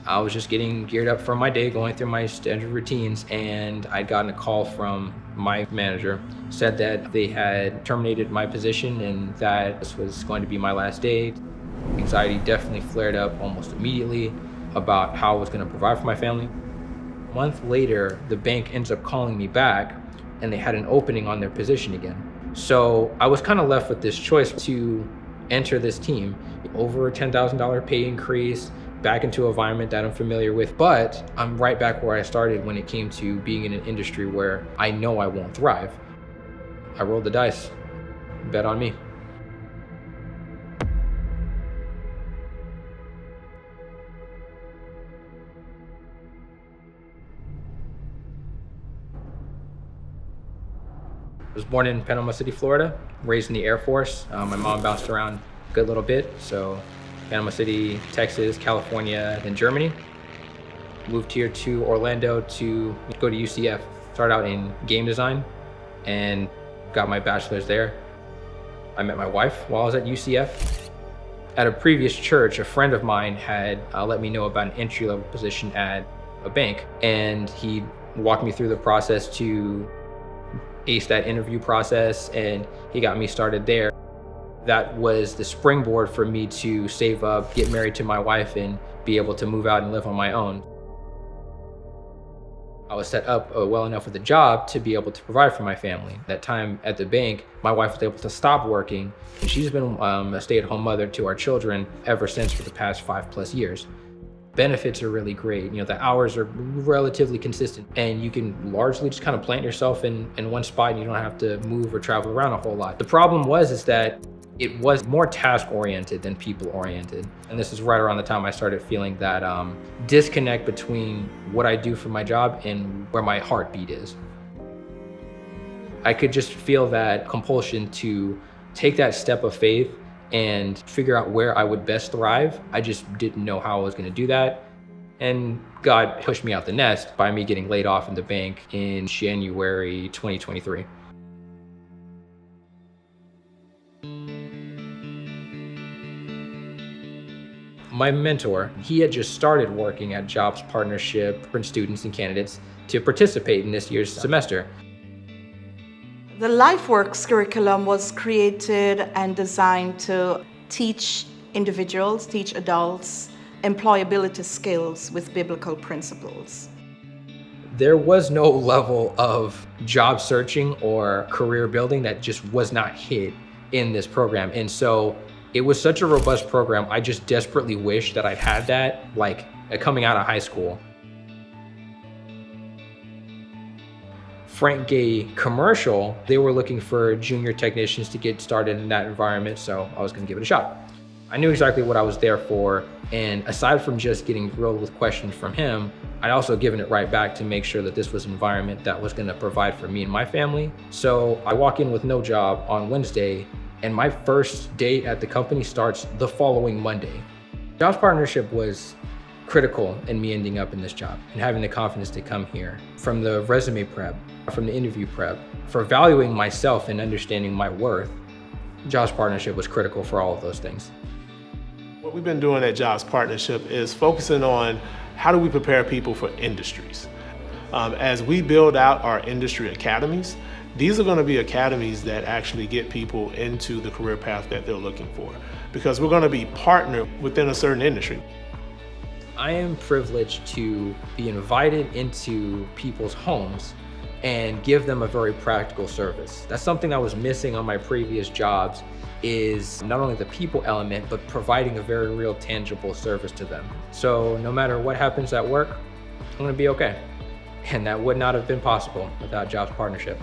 I was just getting geared up for my day, going through my standard routines, and I'd gotten a call from my manager, said that they had terminated my position and that this was going to be my last day. Anxiety definitely flared up almost immediately about how I was going to provide for my family. A month later, the bank ends up calling me back and they had an opening on their position again. So I was kind of left with this choice to enter this team. Over a $10,000 pay increase, back into an environment that I'm familiar with, but I'm right back where I started when it came to being in an industry where I know I won't thrive. I rolled the dice. Bet on me. I was born in Panama City, Florida, raised in the Air Force. My mom bounced around a good little bit, so Panama City, Texas, California, then Germany. Moved here to Orlando to go to UCF. Started out in game design and got my bachelor's there. I met my wife while I was at UCF. At a previous church, a friend of mine had let me know about an entry-level position at a bank, and he walked me through the process to ace that interview process, and he got me started there. That was the springboard for me to save up, get married to my wife, and be able to move out and live on my own. I was set up well enough with a job to be able to provide for my family. That time at the bank, my wife was able to stop working, and she's been a stay-at-home mother to our children ever since for the past 5+ years. Benefits are really great. The hours are relatively consistent, and you can largely just kind of plant yourself in one spot, and you don't have to move or travel around a whole lot. The problem is that it was more task-oriented than people-oriented. And this is right around the time I started feeling that disconnect between what I do for my job and where my heartbeat is. I could just feel that compulsion to take that step of faith and figure out where I would best thrive. I just didn't know how I was going to do that. And God pushed me out the nest by me getting laid off in the bank in January 2023. My mentor, he had just started working at Jobs Partnership for students and candidates to participate in this year's semester. The LifeWorks curriculum was created and designed to teach individuals, teach adults, employability skills with biblical principles. There was no level of job searching or career building that just was not hit in this program. And so it was such a robust program. I just desperately wish that I'd had that, coming out of high school. Frank Gay Commercial, they were looking for junior technicians to get started in that environment, so I was gonna give it a shot. I knew exactly what I was there for, and aside from just getting grilled with questions from him, I'd also given it right back to make sure that this was an environment that was gonna provide for me and my family. So I walk in with no job on Wednesday, and my first day at the company starts the following Monday. Jobs Partnership was critical in me ending up in this job and having the confidence to come here. From the resume prep, from the interview prep, for valuing myself and understanding my worth, Jobs Partnership was critical for all of those things. What we've been doing at Jobs Partnership is focusing on how do we prepare people for industries. As we build out our industry academies, these are going to be academies that actually get people into the career path that they're looking for, because we're going to be partnered within a certain industry. I am privileged to be invited into people's homes and give them a very practical service. That's something that was missing on my previous jobs, is not only the people element, but providing a very real, tangible service to them. So no matter what happens at work, I'm gonna be okay. And that would not have been possible without Jobs Partnership.